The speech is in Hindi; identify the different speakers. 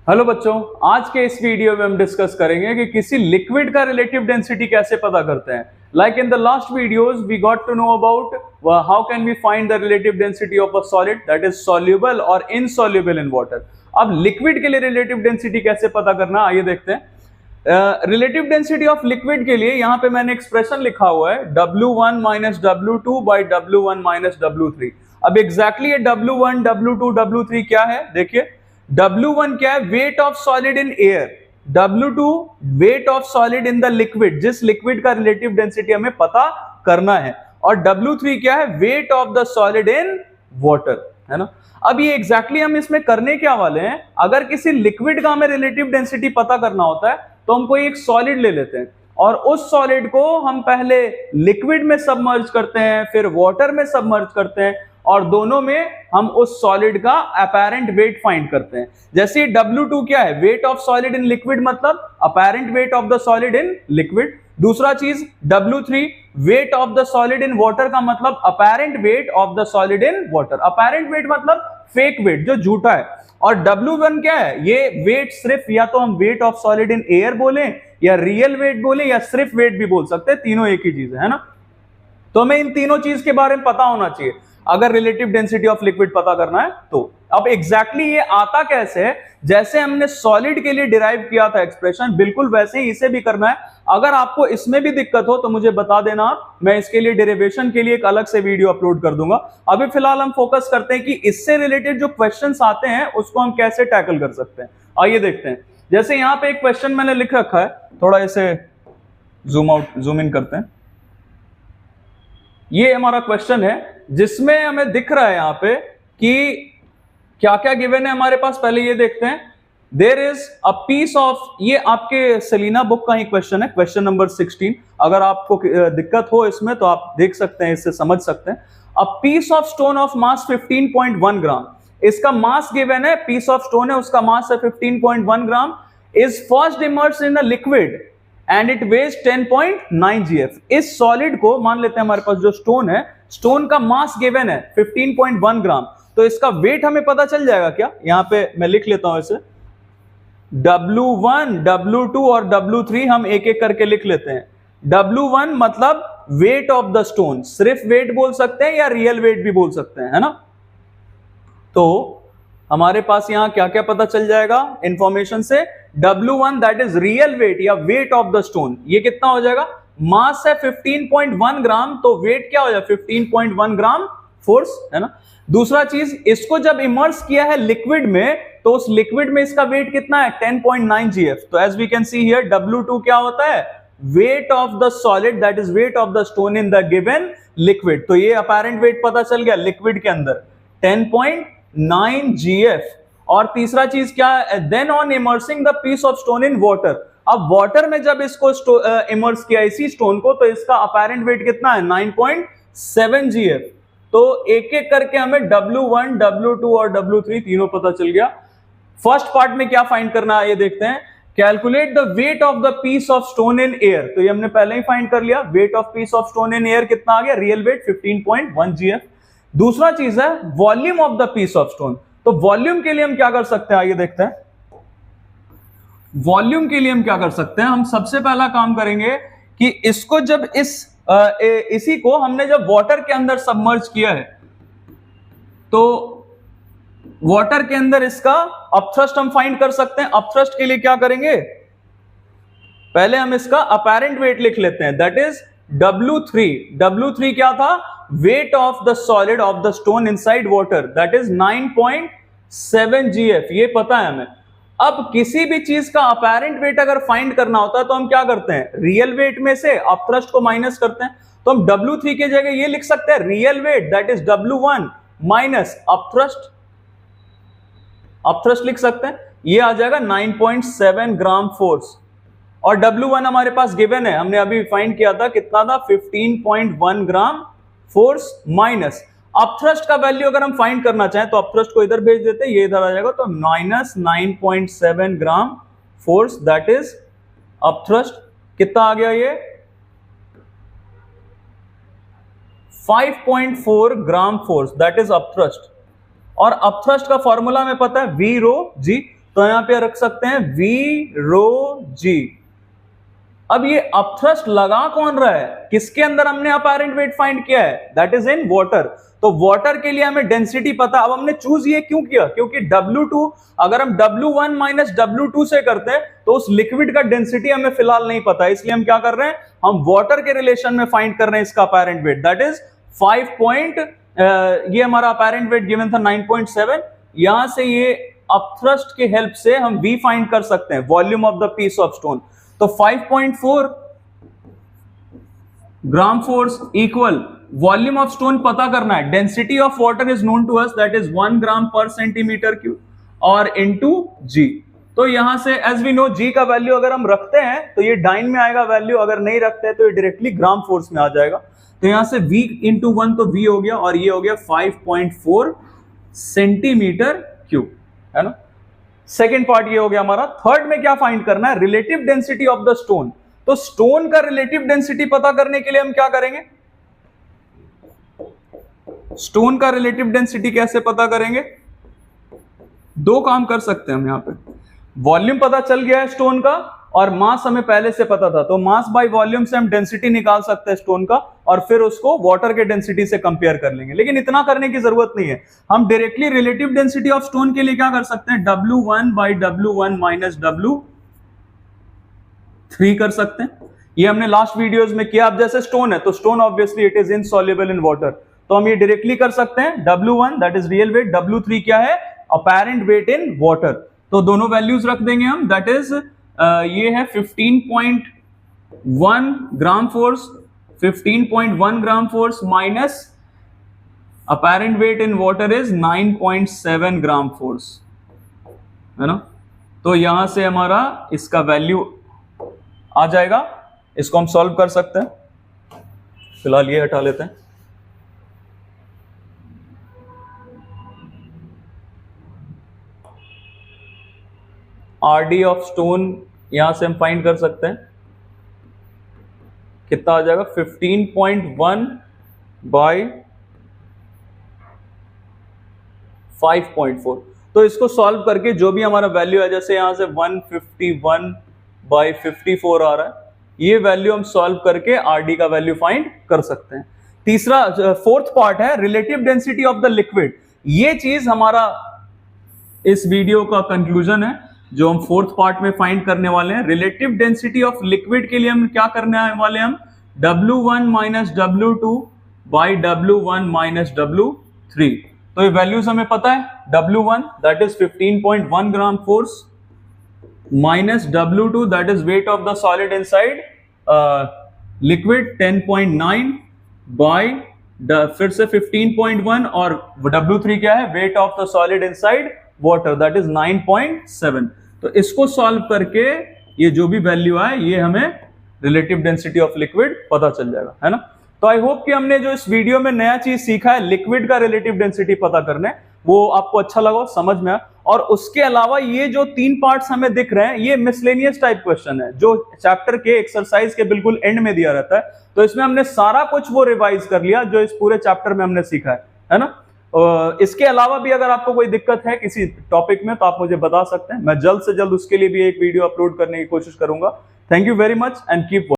Speaker 1: हेलो बच्चों, आज के इस वीडियो में हम डिस्कस करेंगे कि किसी लिक्विड का रिलेटिव डेंसिटी कैसे पता करते हैं। Like in the last videos we got to know about how can we find the relative density of a solid that is soluble और इनसॉल्युबल इन वाटर। अब लिक्विड के लिए रिलेटिव डेंसिटी कैसे पता करना, आइए देखते हैं। रिलेटिव डेंसिटी ऑफ लिक्विड के लिए यहाँ पे मैंने एक्सप्रेशन लिखा हुआ है W1 minus W2 by W1 minus W3। अब एग्जैक्टली ये W1 W2 W3 क्या है, देखिए W1 क्या है, weight of solid in air, W2 wait of solid in the liquid, जिस लिक्विड का रिलेटिव डेंसिटी हमें पता करना है, और W3 क्या है, weight of the solid in water, है ना। अब ये एग्जैक्टली हम इसमें करने क्या वाले हैं, अगर किसी लिक्विड का हमें रिलेटिव डेंसिटी पता करना होता है तो हम कोई एक सॉलिड ले लेते हैं और उस सॉलिड को हम पहले लिक्विड में सबमर्ज करते हैं, फिर वाटर में सबमर्ज करते हैं और दोनों में हम उस सॉलिड का अपैरेंट वेट फाइंड करते हैं। जैसे W2 क्या है, weight of solid in liquid, मतलब apparent weight of the solid in liquid. दूसरा चीज W3 weight of the solid in water का मतलब apparent weight of the solid in water. Apparent weight मतलब फेक वेट, जो झूठा है। और W1 क्या है, ये वेट सिर्फ या तो हम wait of solid in air बोले या रियल वेट बोले या सिर्फ वेट भी बोल सकते हैं, तीनों एक ही चीज है ना। तो हमें इन तीनों चीज के बारे में पता होना चाहिए अगर रिलेटिव डेंसिटी ऑफ लिक्विड पता करना है तो। अब एग्जैक्टली ये आता कैसे है, जैसे हमने सॉलिड के लिए डिराइव किया था एक्सप्रेशन, बिल्कुल वैसे ही इसे भी करना है। अगर आपको इसमें भी दिक्कत हो तो मुझे बता देना, मैं इसके लिए डेरिवेशन के लिए एक अलग से वीडियो अपलोड कर दूंगा। अभी फिलहाल हम फोकस करते हैं कि इससे रिलेटेड जो क्वेश्चंस आते हैं उसको हम कैसे टैकल कर सकते हैं। आइए देखते हैं। जैसे यहाँ पे एक क्वेश्चन मैंने लिख रखा है, थोड़ा इसे जूम इन करते हैं। ये हमारा क्वेश्चन है जिसमें हमें दिख रहा है यहाँ पे कि क्या क्या गिवन है हमारे पास। पहले ये देखते हैं, there is a piece of, ये आपके सेलिना बुक का ही क्वेश्चन है, क्वेश्चन नंबर 16। अगर आपको दिक्कत हो इसमें तो आप देख सकते हैं, इससे समझ सकते हैं। A piece of stone of mass 15.1 gram, इसका मास गिवन है, पीस ऑफ स्टोन है उसका मास है 15.1 gram, is first immersed in a liquid and it weighs 10.9 GF। इस सॉलिड को मान लेते हैं हमारे पास जो स्टोन है, स्टोन का मास गिवन है 15.1 ग्राम, तो इसका वेट हमें पता चल जाएगा क्या। यहां पे मैं लिख लेता हूं इसे, W1 W2 और W3 हम एक एक करके लिख लेते हैं। W1 मतलब वेट ऑफ द स्टोन, सिर्फ वेट बोल सकते हैं या रियल वेट भी बोल सकते हैं, है ना। तो हमारे पास यहां क्या क्या पता चल जाएगा इंफॉर्मेशन से, W1 that is real weight या वेट ऑफ द स्टोन, ये कितना हो जाएगा, मास है 15.1 ग्राम, तो वेट क्या हो जाएगा 15.1 ग्राम फोर्स, है ना। दूसरा चीज, इसको जब इमर्स किया है लिक्विड में तो उस लिक्विड में इसका वेट कितना है 10.9 GF। तो as we can see here W2 क्या होता है, weight of the solid that is weight of the stone in the given liquid. तो ये अपैरेंट वेट पता चल गया लिक्विड के अंदर 10.9 GF। और तीसरा चीज क्या है, then on immersing the piece of stone in water, अब वाटर में जब इसको इमर्स किया इसी स्टोन को तो इसका अपैरेंट वेट कितना है 9.7 GF। तो एक एक करके हमें W1 W2 और W3 तीनों पता चल गया। फर्स्ट पार्ट में क्या फाइंड करना है ये देखते हैं, calculate the weight of the piece of stone in air, तो ये हमने पहले ही फाइंड कर लिया, weight of piece of stone in air कितना आ गया, रियल वेट 15.1 GF। दूसरा चीज है volume of the piece of stone, तो वॉल्यूम के लिए हम क्या कर सकते हैं, आइए देखते हैं। वॉल्यूम के लिए हम क्या कर सकते हैं, हम सबसे पहला काम करेंगे कि इसको जब इसी को हमने जब वाटर के अंदर सबमर्ज किया है तो वाटर के अंदर इसका अपथ्रस्ट हम फाइंड कर सकते हैं। अपथ्रस्ट के लिए क्या करेंगे, पहले हम इसका अपैरेंट वेट लिख लेते हैं, दैट इज W3। W3 क्या था, wait of the solid of the stone inside water, that is 9.7 GF, ये पता है हमें। अब किसी भी चीज का अपैरेंट वेट अगर फाइंड करना होता है तो हम क्या करते हैं, रियल वेट में से अपथ्रस्ट को माइनस करते हैं। तो हम W3 की जगह ये लिख सकते हैं, real weight that is W1 minus upthrust, upthrust लिख सकते हैं, ये आ जाएगा 9.7 ग्राम फोर्स। और W1 हमारे पास गिवन है, हमने अभी फाइंड किया था, कितना था 15.1 ग्राम फोर्स, माइनस अपथ्रस्ट का वैल्यू अगर हम फाइंड करना चाहें तो अपथ्रस्ट को इधर भेज देते हैं, ये इधर आ जाएगा, तो minus 9.7 gram force that is upthrust. कितना आ गया ये 5.4 gram force that is upthrust. और अपथ्रस्ट का फॉर्मूला हमें पता है V ρ G, तो यहां पे रख सकते हैं V रो G। अब ये अपथ्रस्ट लगा कौन रहा है, किसके अंदर हमने अपैरेंट वेट फाइंड किया है, दैट इज इन वाटर। तो वाटर के लिए हमें डेंसिटी पता। अब हमने चूज ये क्यों किया, क्योंकि W2 अगर हम W1 माइनस W2 से करते हैं तो उस लिक्विड का डेंसिटी हमें फिलहाल नहीं पता, इसलिए हम क्या कर रहे हैं, हम वाटर के रिलेशन में फाइंड कर रहे हैं इसका अपैरेंट वेट, दैट इज 5 ये हमारा अपैरेंट वेट गिवन था 9.7। यहां से ये अपथ्रस्ट के हेल्प से हम V फाइंड कर सकते हैं, volume of the piece of stone. तो 5.4 gram force equal volume of stone पता करना है, density of water is known to us, that is 1 gram per centimetre cube और इनटू G। तो यहां से एज वी नो G का वैल्यू अगर हम रखते हैं तो ये डाइन में आएगा वैल्यू, अगर नहीं रखते हैं तो ये डायरेक्टली ग्राम फोर्स में आ जाएगा। तो यहां से V इंटू 1 तो V हो गया और ये हो गया 5.4 सेंटीमीटर क्यूब, है ना। सेकेंड पार्ट ये हो गया हमारा। थर्ड में क्या फाइंड करना है, relative density of the stone. तो स्टोन का रिलेटिव डेंसिटी पता करने के लिए हम क्या करेंगे, स्टोन का रिलेटिव डेंसिटी कैसे पता करेंगे, दो काम कर सकते हैं हम। यहां पे वॉल्यूम पता चल गया है स्टोन का और मास हमें पहले से पता था, तो मास बाय वॉल्यूम से हम डेंसिटी निकाल सकते हैं स्टोन का और फिर उसको वाटर के डेंसिटी से कंपेयर कर लेंगे। लेकिन इतना करने की जरूरत नहीं है, हम directly relative density of stone के लिए क्या कर सकते हैं, W1 by W1 minus W3 कर सकते हैं। ये हमने लास्ट वीडियोस में किया। अब जैसे स्टोन है तो stone obviously it is insoluble in water, तो हम ये डायरेक्टली कर सकते हैं। W1 that is real wait, W3 क्या है, अपैरेंट वेट इन वाटर। तो दोनों वैल्यूज रख देंगे हम, दैट इज ये है 15.1 gram force, 15.1 gram force minus apparent weight in water is 9.7 gram force, है ना। तो यहां से हमारा इसका वैल्यू आ जाएगा, इसको हम सॉल्व कर सकते हैं। फिलहाल ये हटा लेते हैं। RD ऑफ स्टोन यहां से हम फाइंड कर सकते हैं, कितना आ जाएगा, 15.1 बाई 5.4। तो इसको सॉल्व करके जो भी हमारा वैल्यू है, जैसे यहां से 151 बाई 54 आ रहा है, ये वैल्यू हम सॉल्व करके RD का वैल्यू फाइंड कर सकते हैं। तीसरा फोर्थ पार्ट है relative density of the liquid. ये चीज हमारा इस वीडियो का कंक्लूजन है जो हम फोर्थ पार्ट में फाइंड करने वाले हैं। रिलेटिव डेंसिटी ऑफ लिक्विड के लिए हम क्या करने वाले हैं, हम W1 minus W2 by W1 minus W3। तो ये वैल्यूज हमें पता है, W1 that is 15.1 gram force minus W2 that is weight of the solid inside liquid 10.9 by फिर से 15.1 और W3 क्या है, weight of the solid inside water that is 9.7। तो इसको सॉल्व करके ये जो भी वैल्यू आए ये हमें रिलेटिव डेंसिटी ऑफ लिक्विड पता चल जाएगा, है ना। तो आई होप कि हमने जो इस वीडियो में नया चीज सीखा है लिक्विड का रिलेटिव डेंसिटी पता करने, वो आपको अच्छा लगा, समझ में आया। और उसके अलावा ये जो 3 पार्ट्स हमें दिख रहे हैं ये मिसलेनियस टाइप क्वेश्चन है जो चैप्टर के एक्सरसाइज के बिल्कुल एंड में दिया रहता है। तो इसमें हमने सारा कुछ वो रिवाइज कर लिया जो इस पूरे चैप्टर में हमने सीखा है ना। इसके अलावा भी अगर आपको कोई दिक्कत है किसी टॉपिक में तो आप मुझे बता सकते हैं, मैं जल्द से जल्द उसके लिए भी एक वीडियो अपलोड करने की कोशिश करूंगा। Thank you very much and keep